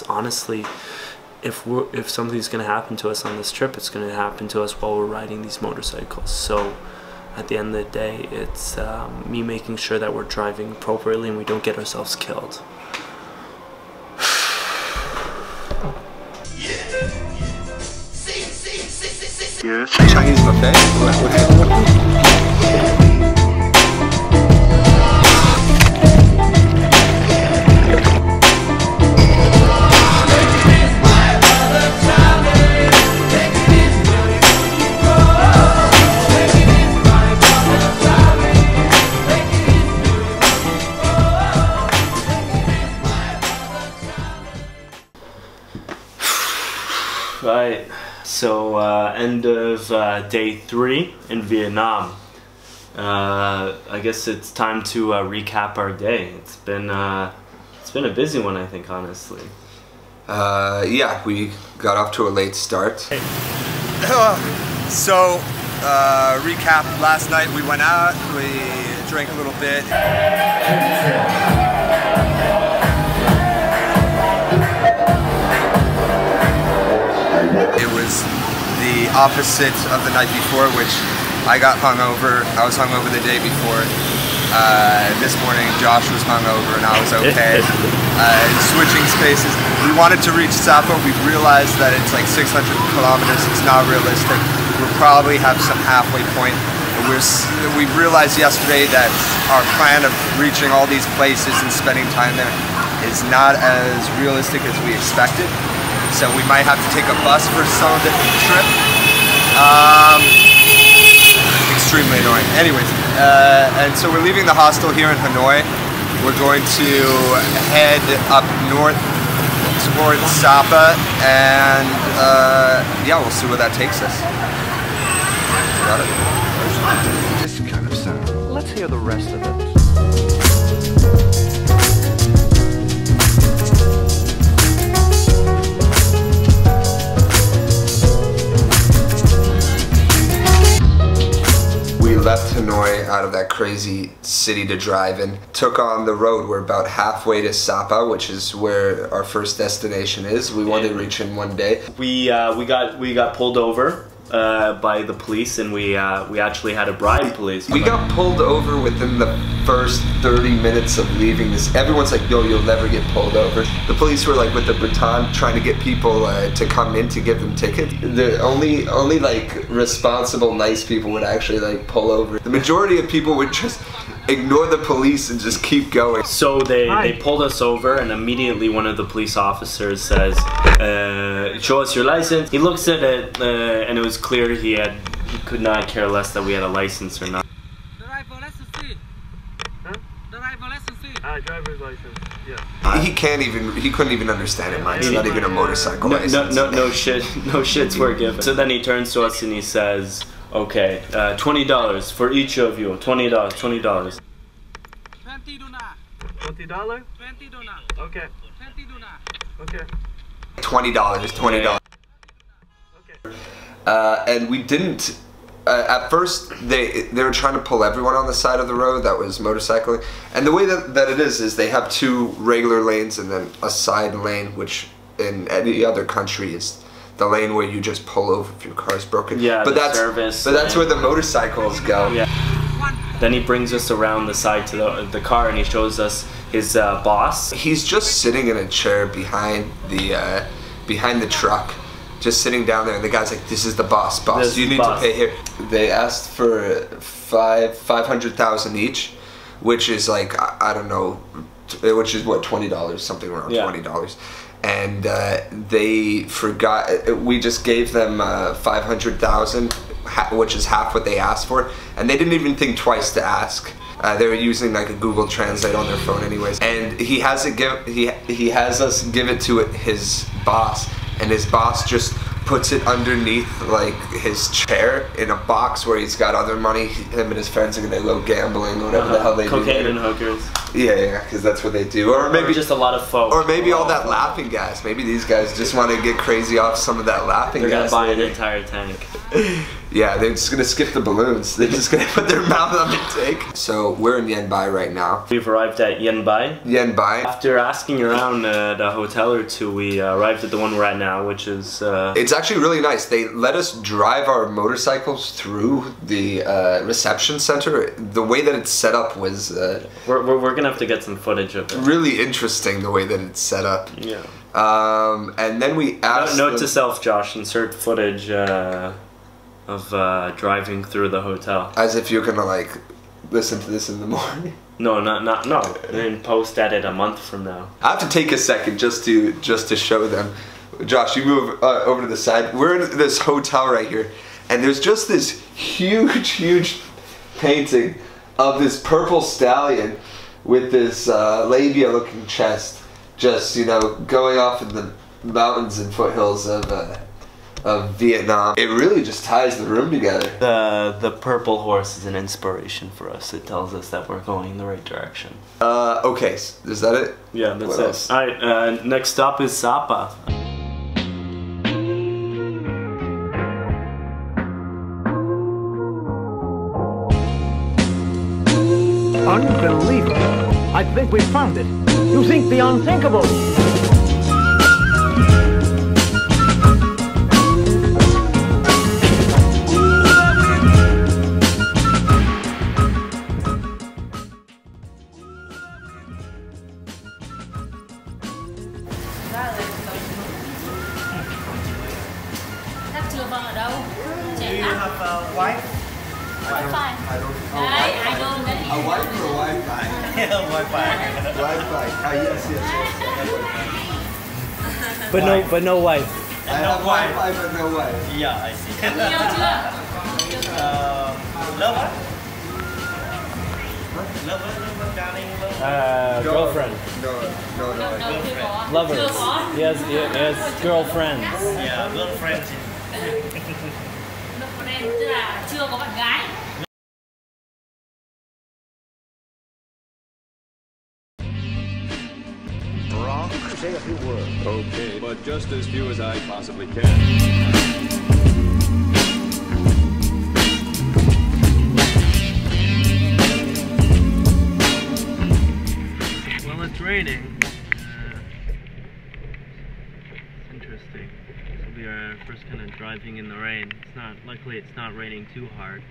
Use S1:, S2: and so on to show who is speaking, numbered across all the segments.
S1: Honestly, if something's going to happen to us on this trip, it's going to happen to us while we're riding these motorcycles. So at the end of the day, it's me making sure that we're driving appropriately and we don't get ourselves killed.
S2: Yes. Chinese buffet.
S1: Right, so end of day 3 in Vietnam. I guess it's time to recap our day. It's been a busy one, I think, honestly.
S2: Yeah, we got off to a late start.
S3: So, recap, last night we went out, we drank a little bit. It was the opposite of the night before, which I got hungover. I was hungover the day before. This morning Josh was hungover and I was okay. Switching spaces. We wanted to reach Sapa. We realized that it's like 600 kilometers. It's not realistic. We'll probably have some halfway point. We realized yesterday that our plan of reaching all these places and spending time there is not as realistic as we expected. So we might have to take a bus for some of the trip. Extremely annoying. Anyways, and so we're leaving the hostel here in Hanoi. We're going to head up north towards Sapa, and yeah, we'll see where that takes us. Got it.
S4: This kind of sound. Let's hear the rest of it.
S2: We left Hanoi out of that crazy city to drive in, took on the road. We're about halfway to Sapa, which is where our first destination is. We wanted to reach in one day.
S1: We got pulled over by the police, and we actually had to bribe police.
S2: We got pulled over within the first 30 minutes of leaving this. Everyone's like, yo, you'll never get pulled over. The police were like with the baton trying to get people to come in to give them tickets. The only like responsible, nice people would actually like pull over. The majority of people would just ignore the police and just keep going.
S1: So they pulled us over, and immediately one of the police officers says, show us your license. He looks at it, and it was clear he could not care less that we had a license or not.
S5: Driver's license, yeah.
S2: He couldn't even understand it, man. It's not even a motorcycle license.
S1: No shits were given. So then he turns to us and he says, okay, $20 for each of you. $20.
S5: $20? Okay. Okay.
S2: $20.
S5: Okay.
S2: And we didn't. At first, they were trying to pull everyone on the side of the road that was motorcycling. And the way that it is they have 2 regular lanes and then a side lane, which in any other country is the lane where you just pull over if your car's broken.
S1: Yeah,
S2: but that's where the motorcycles go. Yeah.
S1: Then he brings us around the side to the car, and he shows us his boss.
S2: He's just sitting in a chair behind the truck. Just sitting down there, and the guy's like, "This is the boss. You need to pay here." They asked for 500,000 each, which is like I don't know, which is what, $20, something around $20. And they forgot. We just gave them 500,000, which is half what they asked for, and they didn't even think twice to ask. They were using like a Google Translate on their phone, anyways. And he has us give it to his boss. And his boss just puts it underneath like his chair in a box where he's got other money. Him and his friends are gonna go gambling or whatever the hell they do.
S1: Cocaine and hookers.
S2: Yeah, because that's what they do. Or maybe
S1: just a lot of folks.
S2: Or maybe all that laughing gas. Maybe these guys just want to get crazy off some of that laughing
S1: They're
S2: gas.
S1: gonna buy an entire tank.
S2: Yeah, they're just gonna skip the balloons. They're just gonna put their mouth on the tank. So we're in Yanbai right now.
S1: We've arrived at Yanbai.
S2: Yanbai.
S1: After asking around at a hotel or two, we arrived at the one we're at now, which is...
S2: It's actually really nice. They let us drive our motorcycles through the reception center. The way that it's set up was...
S1: We're gonna have to get some footage of it.
S2: Really interesting the way that it's set up.
S1: Yeah.
S2: And then we asked...
S1: Note to self, Josh, insert footage of driving through the hotel.
S2: As if you're gonna like listen to this in the morning.
S1: No. And post edit a month from now.
S2: I have to take a second just to show them. Josh, you move over to the side. We're in this hotel right here, and there's just this huge painting of this purple stallion with this labia-looking chest, just going off in the mountains and foothills of Vietnam. It really just ties the room together.
S1: The purple horse is an inspiration for us. It tells us that we're going in the right direction.
S2: Okay, is that it?
S1: Yeah, that's
S2: What
S1: it.
S2: else?
S1: Alright, next stop is Sapa.
S6: Unbelievable. I think we found it. You think the unthinkable.
S7: Do you have a wife?
S3: I don't.
S7: A
S3: wife or Wi-Fi?
S7: Yeah, Wi-Fi.
S3: Wi-Fi. Yes.
S6: But no wife.
S3: I have Wi-Fi but no wife.
S7: Yeah, I see. Lover? Lover, darling, lover.
S6: Girlfriend.
S3: No.
S6: Lovers. He has girlfriends.
S7: Yeah, girlfriend.
S8: Tức là chưa có bạn gái.
S4: Wrong? Say a few words.
S9: Okay, but just as few as I possibly can.
S1: Well, it's raining. It's interesting. This will be our first kind of driving in the rain. Luckily it's not raining too hard.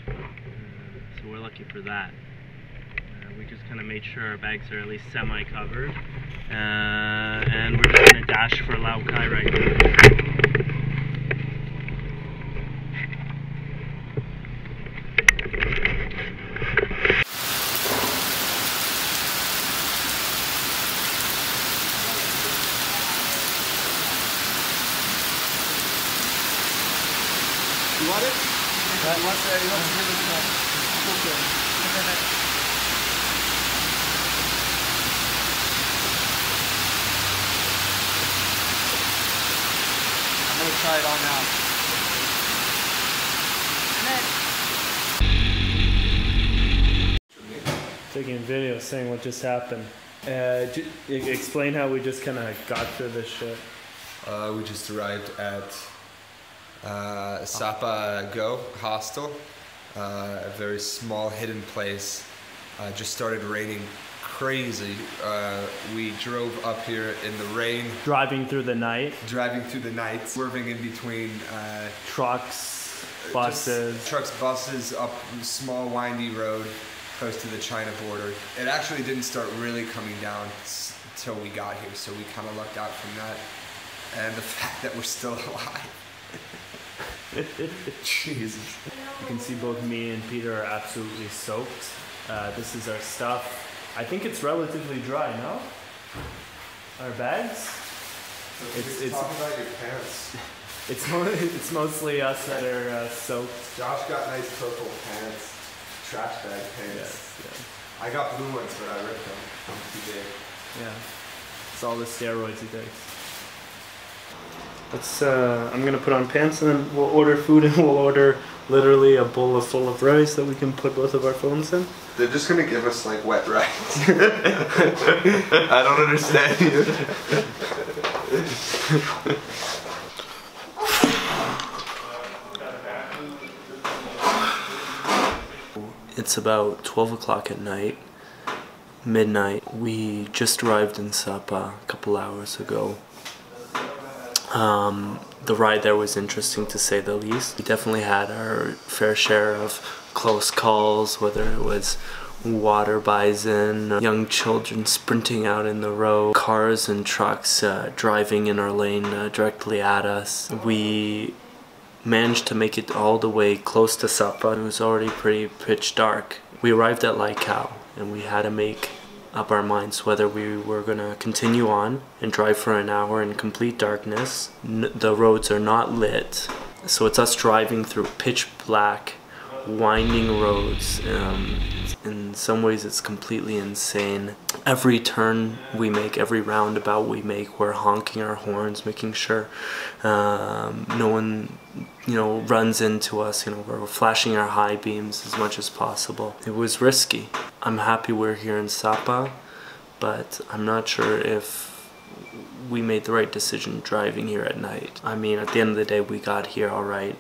S1: So we're lucky for that. We just kind of made sure our bags are at least semi-covered. And we're just going to dash for Lao Cai right now.
S3: You want it? You want to give it a okay.
S7: I'm gonna try it on now.
S1: Taking a video saying what just happened. Explain how we just kind of got through this shit.
S2: We just arrived at Sapa Go Hostel, a very small hidden place. Just started raining crazy. We drove up here in the rain.
S1: Driving through the night.
S2: Swerving in between
S1: Trucks, buses.
S2: Trucks, buses, up a small windy road close to the China border. It actually didn't start really coming down till we got here, so we kind of lucked out from that. And the fact that we're still alive. Jesus.
S1: You can see both me and Peter are absolutely soaked. This is our stuff. I think it's relatively dry, no? Our bags?
S3: Talk about your pants.
S1: It's mostly us that are soaked.
S3: Josh got nice purple pants, trash bag pants.
S1: Yes,
S3: I got blue ones, but I ripped them. I'm too big.
S1: yeah. It's all the steroids he takes. Let's. I'm gonna put on pants and then we'll order food and we'll order literally a bowl full of rice that we can put both of our phones in.
S3: They're just gonna give us like wet rice. I don't understand you.
S1: It's about 12 o'clock at night, midnight. We just arrived in Sapa a couple hours ago. The ride there was interesting to say the least. We definitely had our fair share of close calls, whether it was water bison, young children sprinting out in the road, cars and trucks driving in our lane directly at us. We managed to make it all the way close to Sapa. It was already pretty pitch dark. We arrived at Laikau and we had to make up our minds whether we were going to continue on and drive for an hour in complete darkness. The roads are not lit, so it's us driving through pitch black, winding roads. In some ways it's completely insane. Every turn we make, every roundabout we make, we're honking our horns, making sure no one, runs into us. We're flashing our high beams as much as possible. It was risky. I'm happy we're here in Sapa, but I'm not sure if we made the right decision driving here at night. I mean, at the end of the day, we got here all right,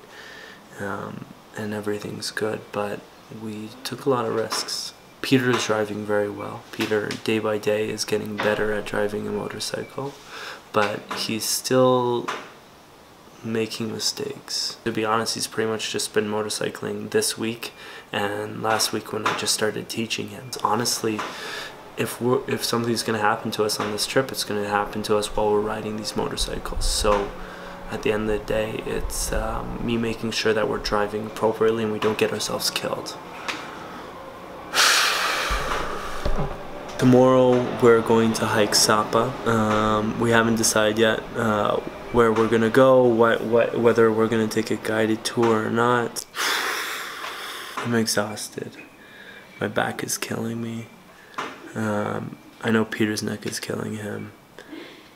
S1: and everything's good, but we took a lot of risks. Peter is driving very well. Peter, day by day, is getting better at driving a motorcycle, but he's still making mistakes. To be honest, he's pretty much just been motorcycling this week and last week when I just started teaching him. Honestly, if something's gonna happen to us on this trip, it's gonna happen to us while we're riding these motorcycles. So at the end of the day, it's me making sure that we're driving appropriately and we don't get ourselves killed. Tomorrow we're going to hike Sapa. We haven't decided yet where we're gonna go, whether we're gonna take a guided tour or not. I'm exhausted. My back is killing me. I know Peter's neck is killing him,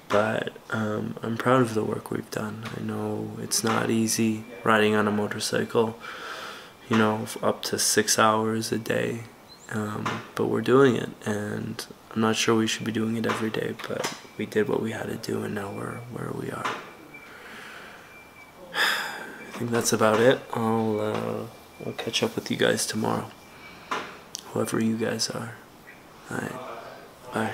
S1: but I'm proud of the work we've done. I know it's not easy riding on a motorcycle, up to 6 hours a day. But we're doing it, and I'm not sure we should be doing it every day, but we did what we had to do, and now we're where we are. I think that's about it. I'll catch up with you guys tomorrow, whoever you guys are. Alright, bye.